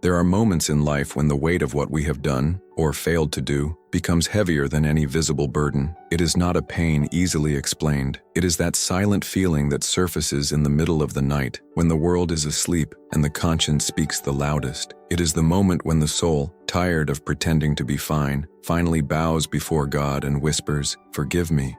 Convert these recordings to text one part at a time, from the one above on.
There are moments in life when the weight of what we have done, or failed to do, becomes heavier than any visible burden. It is not a pain easily explained. It is that silent feeling that surfaces in the middle of the night, when the world is asleep and the conscience speaks the loudest. It is the moment when the soul, tired of pretending to be fine, finally bows before God and whispers, forgive me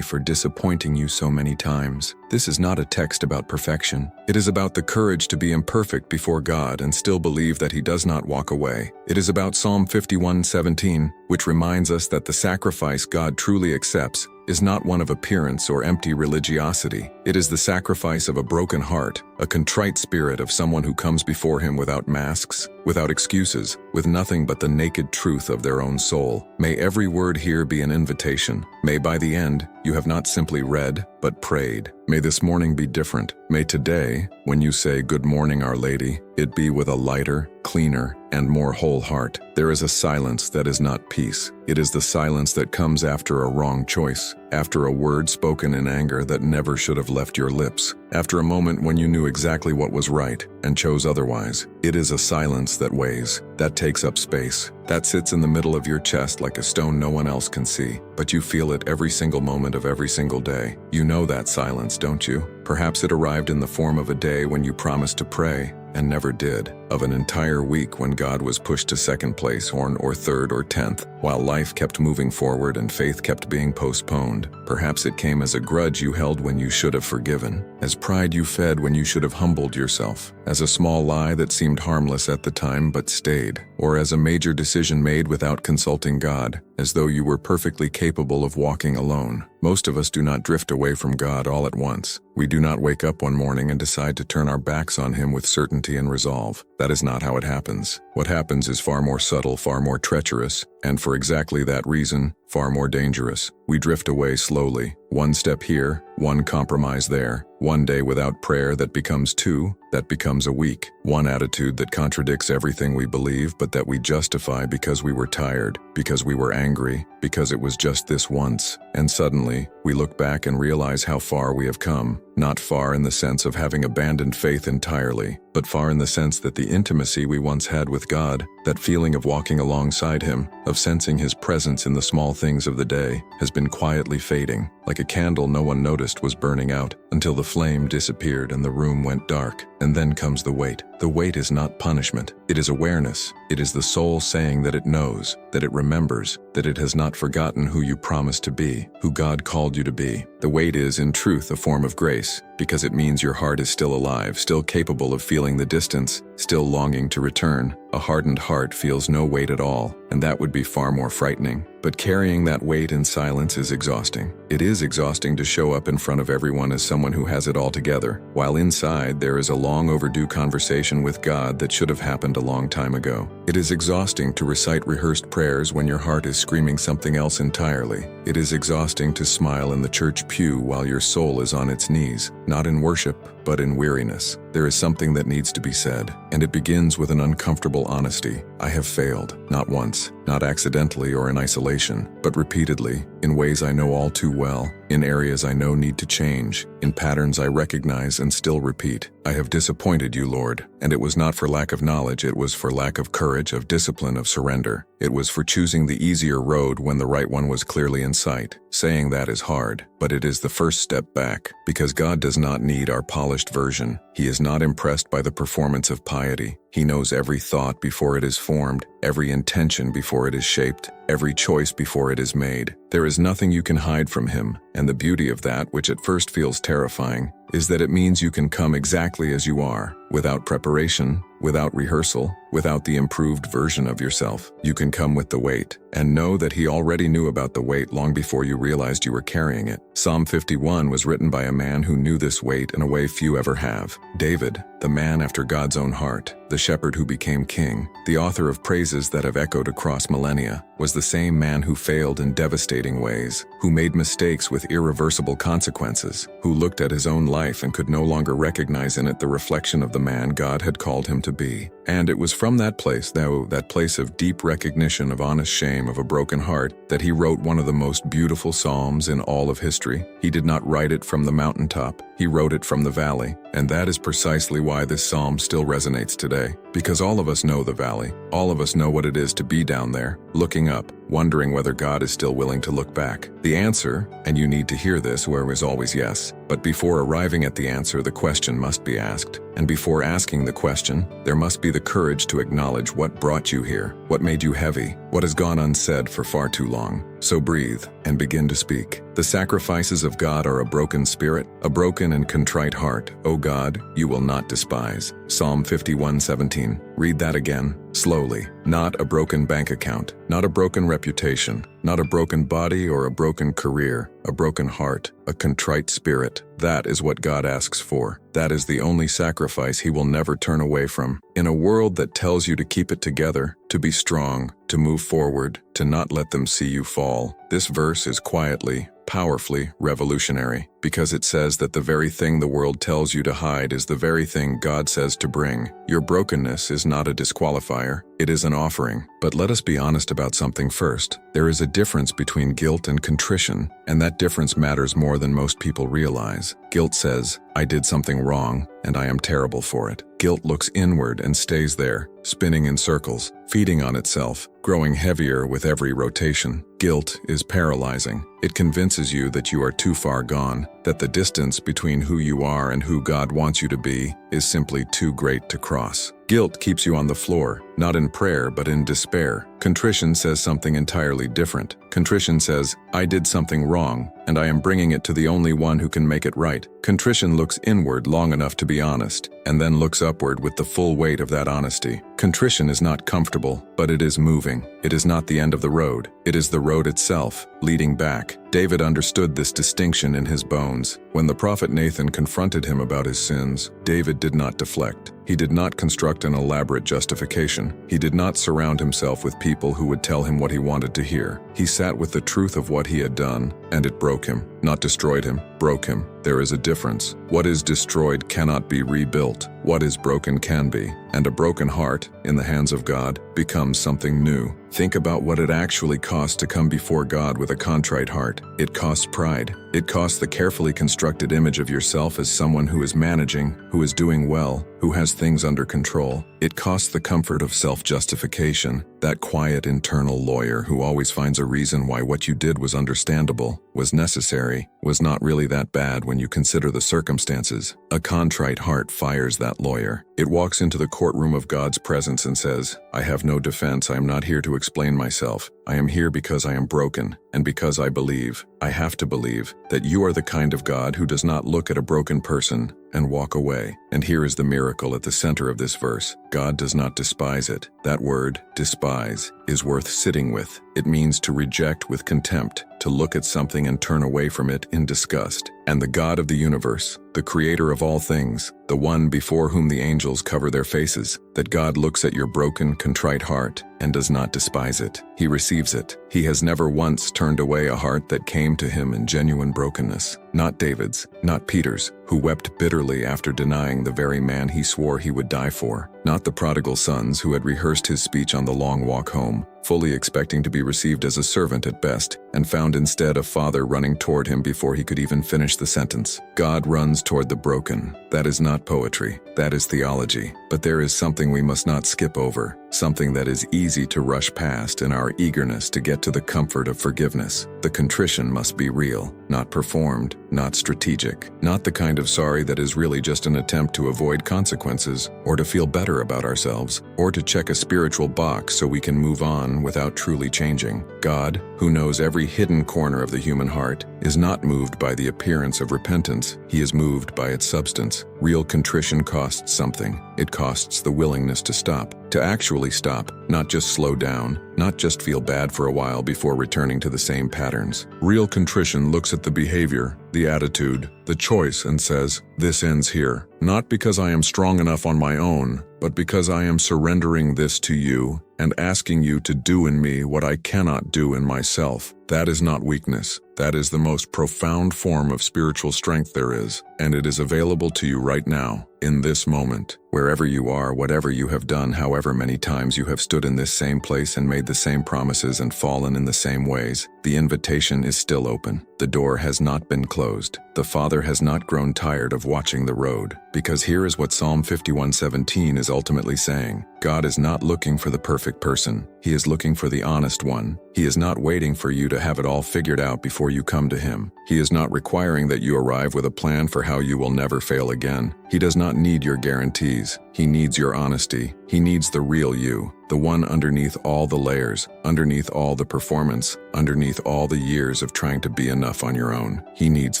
for disappointing you so many times." This is not a text about perfection. It is about the courage to be imperfect before God and still believe that He does not walk away. It is about Psalm 51:17, which reminds us that the sacrifice God truly accepts is not one of appearance or empty religiosity. It is the sacrifice of a broken heart, a contrite spirit of someone who comes before Him without masks, without excuses, with nothing but the naked truth of their own soul. May every word here be an invitation. May by the end, you have not simply read, but prayed. May this morning be different. May today, when you say, "Good morning, Our Lady," it be with a lighter, cleaner, and more whole heart. There is a silence that is not peace. It is the silence that comes after a wrong choice, after a word spoken in anger that never should have left your lips, after a moment when you knew exactly what was right and chose otherwise. It is a silence that weighs, that takes up space, that sits in the middle of your chest like a stone no one else can see, but you feel it every single moment of every single day. You know that silence, don't you? Perhaps it arrived in the form of a day when you promised to pray and never did, of an entire week when God was pushed to second place or third or 10th, while life kept moving forward and faith kept being postponed. Perhaps it came as a grudge you held when you should have forgiven, as pride you fed when you should have humbled yourself, as a small lie that seemed harmless at the time but stayed, or as a major decision made without consulting God, as though you were perfectly capable of walking alone. Most of us do not drift away from God all at once. We do not wake up one morning and decide to turn our backs on Him with certainty and resolve. That is not how it happens. What happens is far more subtle, far more treacherous, and for exactly that reason, far more dangerous. We drift away slowly, one step here, one compromise there, one day without prayer that becomes two, that becomes a week, one attitude that contradicts everything we believe but that we justify because we were tired, because we were angry, because it was just this once, and suddenly, we look back and realize how far we have come. Not far in the sense of having abandoned faith entirely, but far in the sense that the intimacy we once had with God, that feeling of walking alongside Him, of sensing His presence in the small things of the day, has been quietly fading, like a candle no one noticed was burning out, until the flame disappeared and the room went dark. And then comes the weight. The weight is not punishment. It is awareness. It is the soul saying that it knows, that it remembers, that it has not forgotten who you promised to be, who God called you to be. The weight is, in truth, a form of grace, because it means your heart is still alive, still capable of feeling the distance, still longing to return. A hardened heart feels no weight at all, and that would be far more frightening. But carrying that weight in silence is exhausting. It is exhausting to show up in front of everyone as someone who has it all together, while inside there is a long overdue conversation with God that should have happened a long time ago. It is exhausting to recite rehearsed prayers when your heart is screaming something else entirely. It is exhausting to smile in the church pew while your soul is on its knees, not in worship, but in weariness. There is something that needs to be said, and it begins with an uncomfortable honesty. I have failed, not once, not accidentally or in isolation, but repeatedly, in ways I know all too well, in areas I know need to change, in patterns I recognize and still repeat. I have disappointed you, Lord, and it was not for lack of knowledge, it was for lack of courage, of discipline, of surrender. It was for choosing the easier road when the right one was clearly in sight. Saying that is hard, but it is the first step back, because God does not need our polished version. He is not impressed by the performance of piety. He knows every thought before it is formed, every intention before it is shaped, every choice before it is made. There is nothing you can hide from Him, and the beauty of that, which at first feels terrifying, is that it means you can come exactly as you are, without preparation, without rehearsal, without the improved version of yourself. You can come with the weight, and know that He already knew about the weight long before you realized you were carrying it. Psalm 51 was written by a man who knew this weight in a way few ever have. David, the man after God's own heart, the shepherd who became king, the author of praises that have echoed across millennia, was the same man who failed in devastating ways, who made mistakes with irreversible consequences, who looked at his own life and could no longer recognize in it the reflection of the man God had called him to be. And it was from that place, though, that place of deep recognition of honest shame of a broken heart, that he wrote one of the most beautiful psalms in all of history. He did not write it from the mountaintop, he wrote it from the valley. And that is precisely why this psalm still resonates today. Because all of us know the valley. All of us know what it is to be down there, looking up, wondering whether God is still willing to look back. The answer, and you need to hear this, is always yes. But before arriving at the answer, the question must be asked. And before asking the question, there must be the courage to acknowledge what brought you here, what made you heavy, what has gone unsaid for far too long. So breathe and begin to speak. The sacrifices of God are a broken spirit, a broken and contrite heart. O God, you will not despise. Psalm 51:17. Read that again, slowly. Not a broken bank account, not a broken reputation, not a broken body or a broken career, a broken heart, a contrite spirit. That is what God asks for. That is the only sacrifice he will never turn away from. In a world that tells you to keep it together, to be strong, to move forward, to not let them see you fall, this verse is quietly, powerfully revolutionary, because it says that the very thing the world tells you to hide is the very thing God says to bring. Your brokenness is not a disqualifier, it is an offering. But let us be honest about something first. There is a difference between guilt and contrition, and that difference matters more than most people realize. Guilt says, I did something wrong, and I am terrible for it. Guilt looks inward and stays there, spinning in circles, feeding on itself, growing heavier with every rotation. Guilt is paralyzing. It convinces you that you are too far gone, that the distance between who you are and who God wants you to be is simply too great to cross. Guilt keeps you on the floor, not in prayer but in despair. Contrition says something entirely different. Contrition says, I did something wrong, and I am bringing it to the only one who can make it right. Contrition looks inward long enough to be honest, and then looks upward with the full weight of that honesty. Contrition is not comfortable, but it is moving. It is not the end of the road. It is the road itself, leading back. David understood this distinction in his bones. When the prophet Nathan confronted him about his sins, David did not deflect. He did not construct an elaborate justification. He did not surround himself with people who would tell him what he wanted to hear. He sat with the truth of what he had done, and it broke him. Not destroyed him, broke him. There is a difference. What is destroyed cannot be rebuilt. What is broken can be. And a broken heart, in the hands of God, becomes something new. Think about what it actually costs to come before God with a contrite heart. It costs pride. It costs the carefully constructed image of yourself as someone who is managing, who is doing well, who has things under control. It costs the comfort of self-justification, that quiet internal lawyer who always finds a reason why what you did was understandable, was necessary, was not really that bad when you consider the circumstances. A contrite heart fires that lawyer. It walks into the courtroom of God's presence and says, I have no defense. I am not here to explain myself. I am here because I am broken, and because I believe, I have to believe, that you are the kind of God who does not look at a broken person and walk away. And here is the miracle at the center of this verse. God does not despise it. That word, despise, is worth sitting with. It means to reject with contempt, to look at something and turn away from it in disgust. And the God of the universe, the creator of all things, the one before whom the angels cover their faces, that God looks at your broken, contrite heart and does not despise it. He receives it. He has never once turned away a heart that came to him in genuine brokenness. Not David's, not Peter's, who wept bitterly after denying the very man he swore he would die for. Not the prodigal sons who had rehearsed his speech on the long walk home, fully expecting to be received as a servant at best, and found instead a father running toward him before he could even finish the sentence. God runs toward the broken. That is not poetry. That is theology. But there is something we must not skip over, something that is easy to rush past in our eagerness to get to the comfort of forgiveness. The contrition must be real, not performed, not strategic, not the kind of sorry that is really just an attempt to avoid consequences, or to feel better about ourselves, or to check a spiritual box so we can move on without truly changing. God, who knows every hidden corner of the human heart, is not moved by the appearance of repentance. He is moved by its substance. Real contrition costs something. It costs the willingness to stop, to actually stop, not just slow down, not just feel bad for a while before returning to the same patterns. Real contrition looks at the behavior, the attitude, the choice and says, this ends here. Not because I am strong enough on my own, but because I am surrendering this to you and asking you to do in me what I cannot do in myself. That is not weakness. That is the most profound form of spiritual strength there is, and it is available to you right now. in this moment, wherever you are, whatever you have done, however many times you have stood in this same place and made the same promises and fallen in the same ways, the invitation is still open. The door has not been closed. The Father has not grown tired of watching the road. Because here is what Psalm 51:17 is ultimately saying. God is not looking for the perfect person. He is looking for the honest one. He is not waiting for you to have it all figured out before you come to him. He is not requiring that you arrive with a plan for how you will never fail again. He does not need your guarantees. He needs your honesty. He needs the real you, the one underneath all the layers, underneath all the performance, underneath all the years of trying to be enough on your own. He needs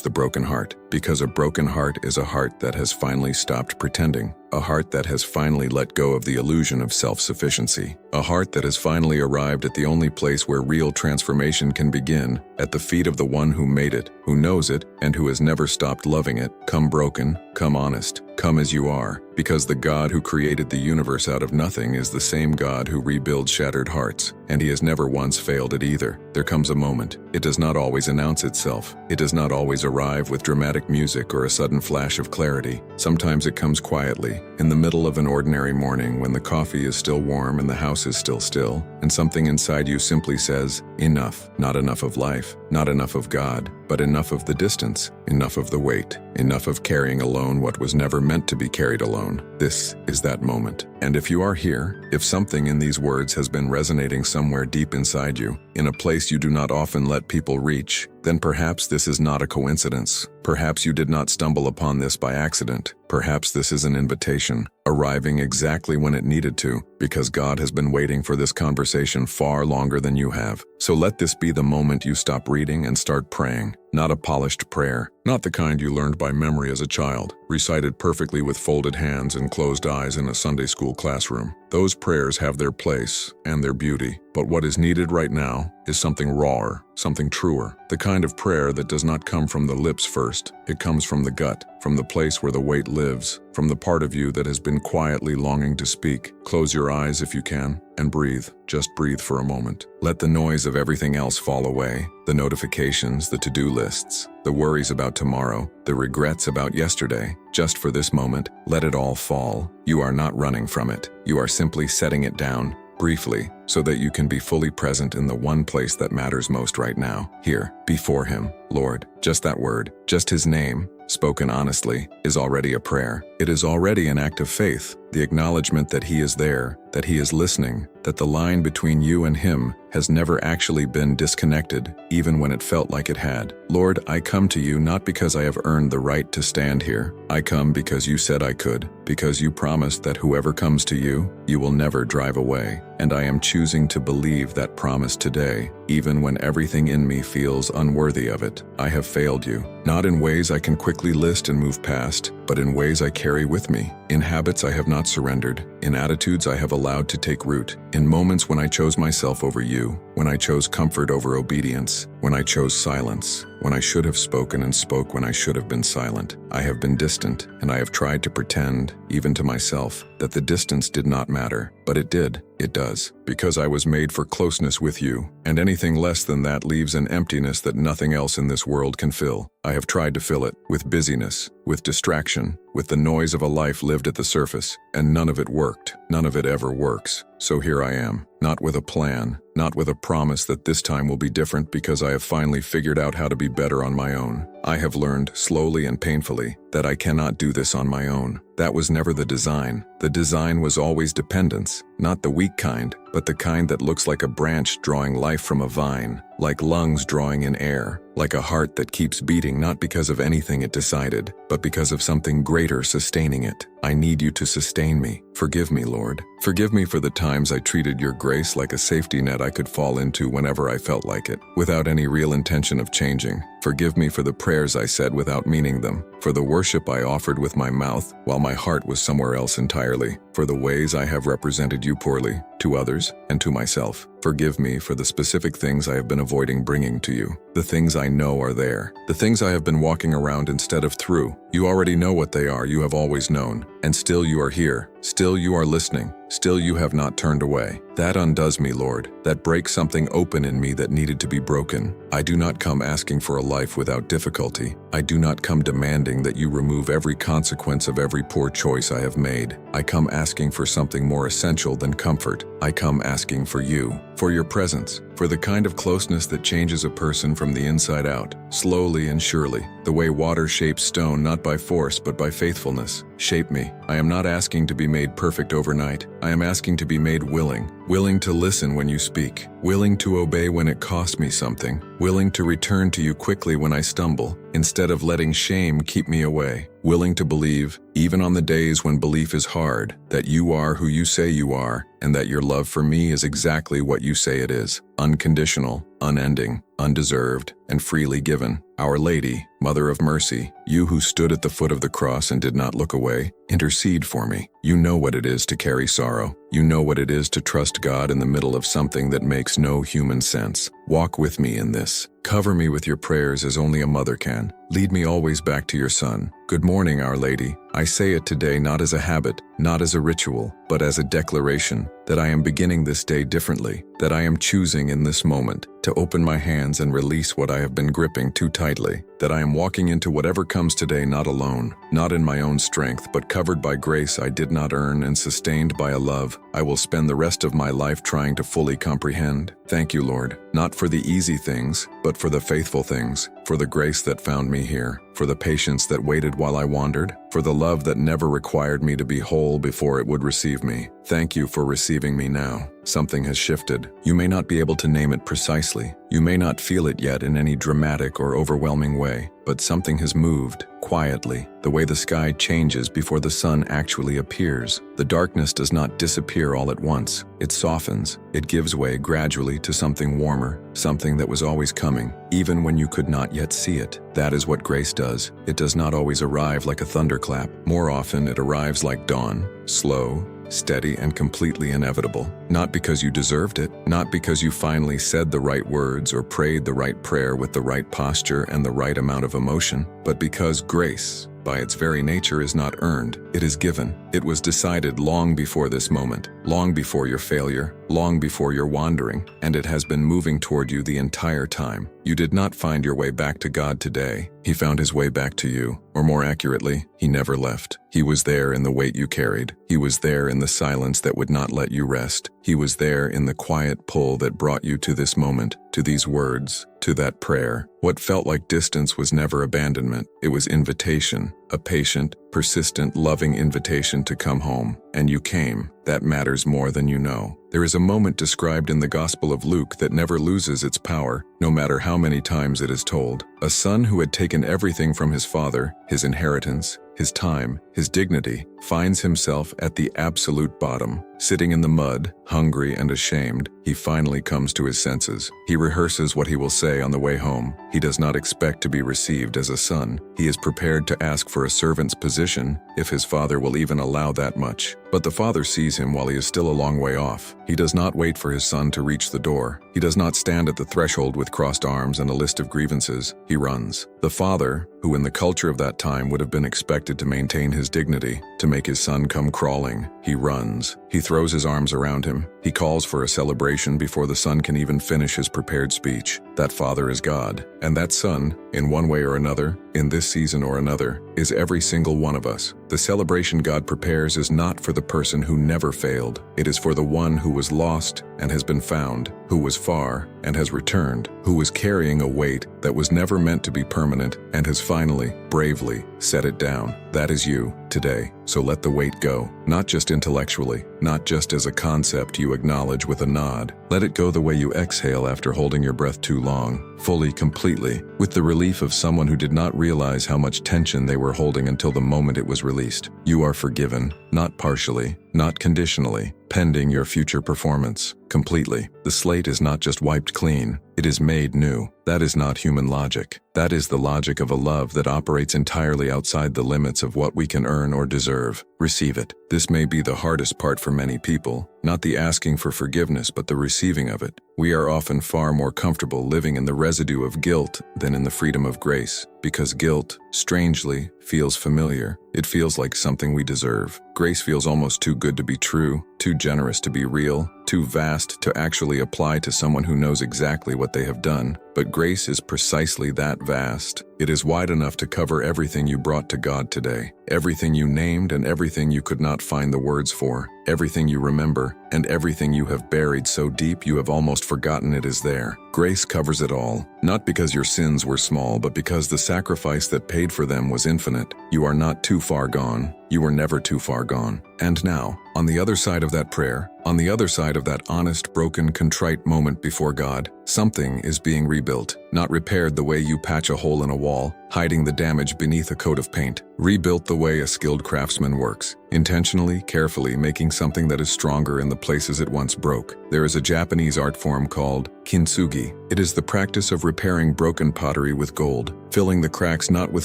the broken heart, because a broken heart is a heart that has finally stopped pretending, a heart that has finally let go of the illusion of self-sufficiency, a heart that has finally arrived at the only place where real transformation can begin, at the feet of the one who made it, who knows it, and who has never stopped loving it. Come broken, come honest, come as you are, because the God who created the universe out of nothing is the same God who rebuilds shattered hearts, and he has never once failed at either. There comes a moment. It does not always announce itself. It does not always arrive with dramatic music or a sudden flash of clarity. Sometimes it comes quietly, in the middle of an ordinary morning when the coffee is still warm and the house is still still, and something inside you simply says, enough. Not enough of life, not enough of God, but enough of the distance, enough of the weight, enough of carrying alone what was never meant to be carried alone. This is that moment. And if you are here, if something in these words has been resonating somewhere deep inside you, in a place you do not often let people reach, then perhaps this is not a coincidence. Perhaps you did not stumble upon this by accident. Perhaps this is an invitation, arriving exactly when it needed to, because God has been waiting for this conversation far longer than you have. So let this be the moment you stop reading and start praying. Not a polished prayer, not the kind you learned by memory as a child, recited perfectly with folded hands and closed eyes in a Sunday school classroom. Those prayers have their place and their beauty, but what is needed right now is something rawer, something truer, the kind of prayer that does not come from the lips first. It comes from the gut, from the place where the weight lives, from the part of you that has been quietly longing to speak. Close your eyes if you can, and breathe. Just breathe for a moment. Let the noise of everything else fall away. The notifications, the to-do lists, the worries about tomorrow, the regrets about yesterday. Just for this moment, let it all fall. You are not running from it. You are simply setting it down, briefly, so that you can be fully present in the one place that matters most right now. Here, before him, Lord. Just that word, just his name, spoken honestly, is already a prayer. It is already an act of faith, the acknowledgement that he is there, that he is listening, that the line between you and him has never actually been disconnected, even when it felt like it had. Lord, I come to you not because I have earned the right to stand here. I come because you said I could, because you promised that whoever comes to you, you will never drive away. And I am choosing to believe that promise today, even when everything in me feels unworthy of it. I have failed you, not in ways I can quickly list and move past, but in ways I carry with me, in habits I have not surrendered, in attitudes I have allowed to take root, in moments when I chose myself over you, when I chose comfort over obedience, when I chose silence, when I should have spoken and spoke when I should have been silent. I have been distant, and I have tried to pretend, even to myself, that the distance did not matter, but it did. It does, because I was made for closeness with you, and anything less than that leaves an emptiness that nothing else in this world can fill. I have tried to fill it with busyness, with distraction, with the noise of a life lived at the surface, and none of it worked. None of it ever works. So here I am, not with a plan, not with a promise that this time will be different because I have finally figured out how to be better on my own. I have learned, slowly and painfully, that I cannot do this on my own. That was never the design. The design was always dependence, not the weak kind, but the kind that looks like a branch drawing life from a vine, like lungs drawing in air, like a heart that keeps beating not because of anything it decided, but because of something greater sustaining it. I need you to sustain me. Forgive me, Lord. Forgive me for the times I treated your grace like a safety net I could fall into whenever I felt like it, without any real intention of changing. Forgive me for the prayers I said without meaning them, for the worship I offered with my mouth while my heart was somewhere else entirely, for the ways I have represented you poorly, to others and to myself. Forgive me for the specific things I have been avoiding bringing to you, the things I know are there, the things I have been walking around instead of through. You already know what they are, you have always known, and still you are here, Still you are listening. Still you have not turned away. That undoes me, Lord. That breaks something open in me that needed to be broken. I do not come asking for a life without difficulty. I do not come demanding that you remove every consequence of every poor choice I have made. I come asking for something more essential than comfort. I come asking for you, for your presence, for the kind of closeness that changes a person from the inside out, slowly and surely, the way water shapes stone not by force but by faithfulness. Shape me. I am not asking to be made perfect overnight. I am asking to be made willing to listen when you speak, willing to obey when it costs me something, willing to return to you quickly when I stumble, instead of letting shame keep me away, willing to believe, even on the days when belief is hard, that you are who you say you are, and that your love for me is exactly what you say it is, unconditional, unending, undeserved, and freely given. Our Lady, Mother of Mercy, you who stood at the foot of the cross and did not look away, intercede for me. You know what it is to carry sorrow. You know what it is to trust God in the middle of something that makes no human sense. Walk with me in this. Cover me with your prayers as only a mother can. Lead me always back to your Son. Good morning, Our Lady. I say it today not as a habit, not as a ritual, but as a declaration that I am beginning this day differently, that I am choosing in this moment to open my hands and release what I have been gripping too tightly, that I am walking into whatever comes today not alone, not in my own strength, but covered by grace I did not earn and sustained by a love I will spend the rest of my life trying to fully comprehend. Thank you, Lord, not for the easy things, but for the faithful things, for the grace that found me here, for the patience that waited while I wandered, for the love that never required me to be whole before it would receive me. Thank you for receiving me now. Something has shifted. You may not be able to name it precisely. You may not feel it yet in any dramatic or overwhelming way, but something has moved, quietly, the way the sky changes before the sun actually appears. The darkness does not disappear all at once. It softens. It gives way gradually to something warmer, something that was always coming, even when you could not yet see it. That is what grace does. It does not always arrive like a thunderclap. More often, it arrives like dawn, slow, steady, and completely inevitable. Not because you deserved it, not because you finally said the right words or prayed the right prayer with the right posture and the right amount of emotion, but because grace, by its very nature, is not earned. It is given. It was decided long before this moment, long before your failure, long before your wandering, and it has been moving toward you the entire time. You did not find your way back to God today. He found his way back to you, or more accurately, he never left. He was there in the weight you carried. He was there in the silence that would not let you rest. He was there in the quiet pull that brought you to this moment, to these words, to that prayer. What felt like distance was never abandonment. It was invitation, a patient, persistent, loving invitation to come home. And you came. That matters more than you know. There is a moment described in the Gospel of Luke that never loses its power, no matter how many times it is told. A son who had taken everything from his father, his inheritance, his time, his dignity, finds himself at the absolute bottom. Sitting in the mud, hungry and ashamed, he finally comes to his senses. He rehearses what he will say on the way home. He does not expect to be received as a son. He is prepared to ask for a servant's position, if his father will even allow that much. But the father sees him while he is still a long way off. He does not wait for his son to reach the door. He does not stand at the threshold with crossed arms and a list of grievances. He runs. The father, who in the culture of that time would have been expected to maintain his dignity, to make his son come crawling, he runs. He throws his arms around him. He calls for a celebration before the son can even finish his prepared speech. That father is God. And that son, in one way or another, in this season or another, is every single one of us. The celebration God prepares is not for the person who never failed. It is for the one who was lost and has been found, who was far and has returned, who was carrying a weight that was never meant to be permanent and has finally, bravely, set it down. That is you, today. So let the weight go, not just intellectually, not just as a concept you acknowledge with a nod. Let it go the way you exhale after holding your breath too long, fully, completely, with the relief of someone who did not realize how much tension they were holding until the moment it was released. You are forgiven, not partially, not conditionally, pending your future performance, completely. The slate is not just wiped clean, it is made new. That is not human logic. That is the logic of a love that operates entirely outside the limits of what we can earn or deserve. Receive it. This may be the hardest part for many people, not the asking for forgiveness but the receiving of it. We are often far more comfortable living in the residue of guilt than in the freedom of grace, because guilt, strangely, feels familiar. It feels like something we deserve. Grace feels almost too good to be true, too generous to be real, too vast to actually apply to someone who knows exactly what they have done. But grace is precisely that vast. It is wide enough to cover everything you brought to God today, everything you named and everything you could not find the words for, everything you remember and everything you have buried so deep you have almost forgotten it is there. Grace covers it all, not because your sins were small, but because the sacrifice that paid for them was infinite. You are not too far gone. You were never too far gone. And now, on the other side of that prayer, on the other side of that honest, broken, contrite moment before God, something is being rebuilt, not repaired the way you patch a hole in a wall, hiding the damage beneath a coat of paint. Rebuilt the way a skilled craftsman works, intentionally, carefully making something that is stronger in the places it once broke. There is a Japanese art form called kintsugi. It is the practice of repairing broken pottery with gold, filling the cracks not with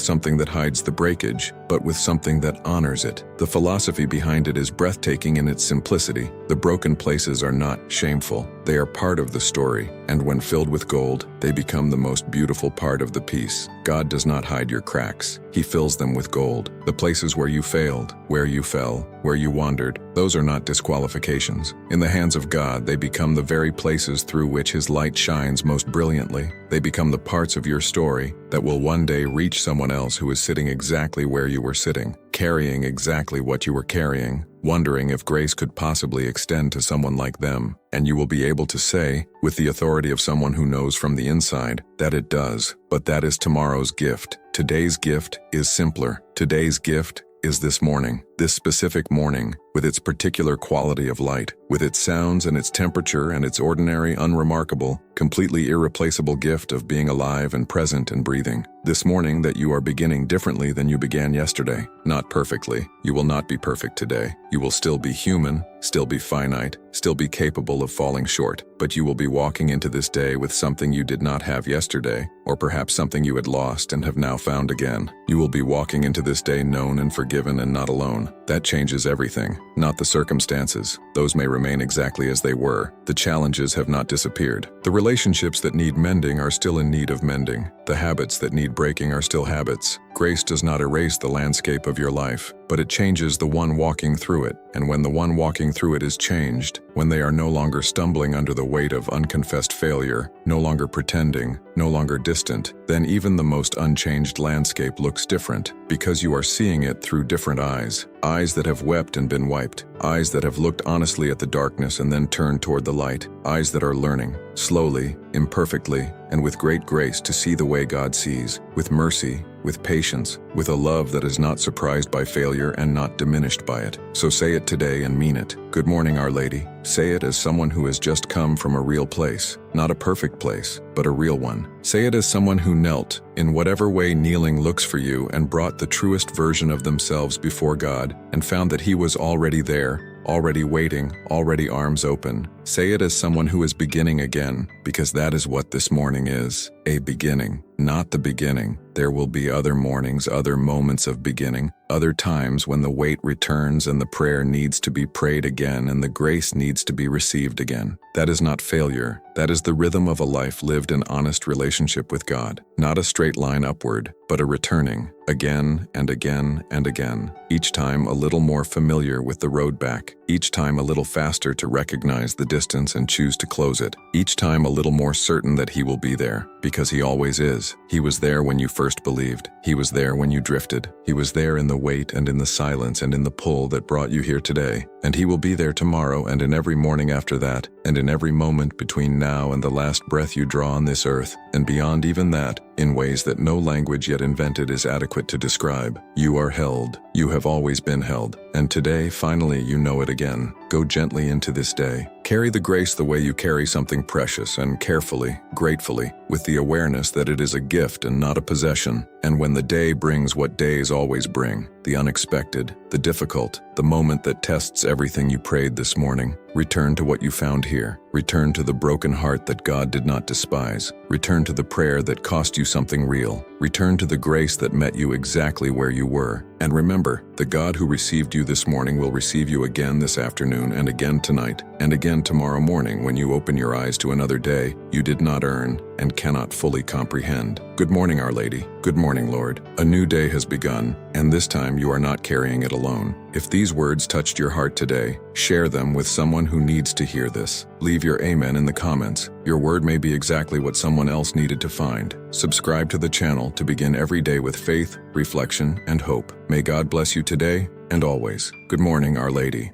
something that hides the breakage, but with something that honors it. The philosophy behind it is breathtaking in its simplicity. The broken places are not shameful. They are part of the story, and when filled with gold, they become the most beautiful part of the piece. God does not hide your cracks. He fills them with gold. The places where you failed, where you fell, where you wandered, those are not disqualifications. In the hands of God, they become the very places through which His light shines most brilliantly. They become the parts of your story that will one day reach someone else who is sitting exactly where you were sitting, carrying exactly what you were carrying, wondering if grace could possibly extend to someone like them, and you will be able to say, with the authority of someone who knows from the inside, that it does. But that is tomorrow's gift. Today's gift is simpler. Today's gift is this morning, this specific morning, with its particular quality of light, with its sounds and its temperature and its ordinary, unremarkable, completely irreplaceable gift of being alive and present and breathing. This morning that you are beginning differently than you began yesterday. Not perfectly. You will not be perfect today. You will still be human, still be finite, still be capable of falling short, but you will be walking into this day with something you did not have yesterday, or perhaps something you had lost and have now found again. You will be walking into this day known and forgiven and not alone. That changes everything, not the circumstances. Those may remain exactly as they were. The challenges have not disappeared. The relationships that need mending are still in need of mending. The habits that need breaking are still habits. Grace does not erase the landscape of your life, but it changes the one walking through it. And when the one walking through it is changed, when they are no longer stumbling under the weight of unconfessed failure, no longer pretending, no longer distant, then even the most unchanged landscape looks different, because you are seeing it through different eyes. Eyes that have wept and been wiped. Eyes that have looked honestly at the darkness and then turned toward the light. Eyes that are learning, slowly, imperfectly, and with great grace to see the way God sees, with mercy, with patience, with a love that is not surprised by failure and not diminished by it. So say it today and mean it. Good morning, Our Lady. Say it as someone who has just come from a real place, not a perfect place, but a real one. Say it as someone who knelt, in whatever way kneeling looks for you, and brought the truest version of themselves before God, and found that He was already there, already waiting, already arms open. Say it as someone who is beginning again, because that is what this morning is, a beginning, not the beginning. There will be other mornings, other moments of beginning, other times when the weight returns and the prayer needs to be prayed again and the grace needs to be received again. That is not failure. That is the rhythm of a life lived in honest relationship with God. Not a straight line upward, but a returning, again and again and again. Each time a little more familiar with the road back. Each time a little faster to recognize the distance and choose to close it. Each time a little more certain that He will be there, because He always is. He was there when you first believed. He was there when you drifted. He was there in the wait and in the silence and in the pull that brought you here today. And He will be there tomorrow and in every morning after that, and in every moment between now and the last breath you draw on this earth, and beyond even that, in ways that no language yet invented is adequate to describe. You are held. You have always been held. And today, finally, you know it again. Go gently into this day. Carry the grace the way you carry something precious, and carefully, gratefully, with the awareness that it is a gift and not a possession. And when the day brings what days always bring, the unexpected, the difficult, the moment that tests everything you prayed this morning. Return to what you found here. Return to the broken heart that God did not despise. Return to the prayer that cost you something real. Return to the grace that met you exactly where you were. And remember, the God who received you this morning will receive you again this afternoon and again tonight, and again tomorrow morning when you open your eyes to another day you did not earn and cannot fully comprehend. Good morning, Our Lady. Good morning, Lord. A new day has begun, and this time you are not carrying it alone. If these words touched your heart today, share them with someone who needs to hear this. Leave your amen in the comments. Your word may be exactly what someone else needed to find. Subscribe to the channel to begin every day with faith, reflection, and hope. May God bless you today and always. Good morning, Our Lady.